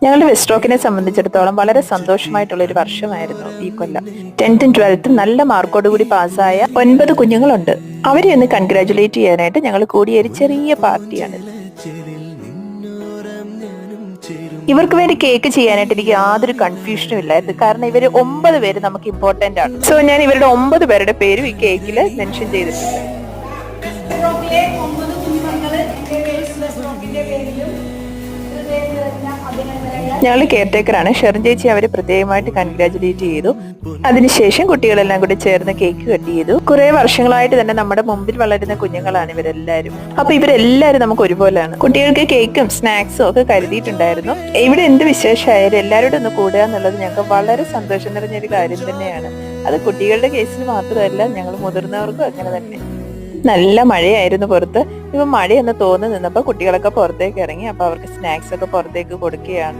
ഞങ്ങളുടെ വെസ്റ്റ്രോക്കിനെ സംബന്ധിച്ചിടത്തോളം വളരെ സന്തോഷമായിട്ടുള്ള ഒരു വർഷമായിരുന്നു ഈ കൊല്ലം. 10th 12th നല്ല മാർക്കോടുകൂടി പാസ്സായ 9 കുഞ്ഞുങ്ങളുണ്ട്. അവരെ ഒന്ന് കൺഗ്രാജുലേറ്റ് ചെയ്യാനായിട്ട് ഞങ്ങൾ കൂടിയ ഒരു ചെറിയ പാർട്ടിയാണ്. ഇവർക്ക് വേണ്ടി കേക്ക് ചെയ്യാനായിട്ട് എനിക്ക് യാതൊരു കൺഫ്യൂഷനും ഇല്ലായിരുന്നു. കാരണം ഇവർ 9 പേര് നമുക്ക് ഇമ്പോർട്ടന്റ് ആണ്. സോ ഞാൻ ഇവരുടെ 9 പേരുടെ പേരും ഈ കേക്കിൽ മെൻഷൻ ചെയ്തിട്ടുണ്ട്. ഞങ്ങൾ കെയർടേക്കറാണ്. ഷെറിൻ ചേച്ചി അവരെ പ്രത്യേകമായിട്ട് കൺഗ്രാജുലേറ്റ് ചെയ്തു. അതിനുശേഷം കുട്ടികളെല്ലാം കൂടി ചേർന്ന് കേക്ക് കട്ട് ചെയ്തു. കുറെ വർഷങ്ങളായിട്ട് തന്നെ നമ്മുടെ മുമ്പിൽ വളരുന്ന കുഞ്ഞുങ്ങളാണ് ഇവരെല്ലാരും. അപ്പൊ ഇവരെല്ലാരും നമുക്ക് ഒരുപോലെയാണ്. കുട്ടികൾക്ക് കേക്കും സ്നാക്സും ഒക്കെ കരുതിയിട്ടുണ്ടായിരുന്നു. ഇവിടെ എന്ത് വിശേഷമായാലും എല്ലാവരോടും ഒന്ന് കൂടുക എന്നുള്ളത് ഞങ്ങൾക്ക് വളരെ സന്തോഷം നിറഞ്ഞൊരു കാര്യം തന്നെയാണ്. അത് കുട്ടികളുടെ കേസിൽ മാത്രമല്ല, ഞങ്ങൾ മുതിർന്നവർക്കും അങ്ങനെ തന്നെ. നല്ല മഴയായിരുന്നു പുറത്ത്. ഇപ്പൊ മഴയൊന്ന് തോന്നി നിന്നപ്പോ കുട്ടികളൊക്കെ പുറത്തേക്ക് ഇറങ്ങി. അപ്പൊ അവർക്ക് സ്നാക്സ് ഒക്കെ പുറത്തേക്ക് കൊടുക്കുകയാണ്.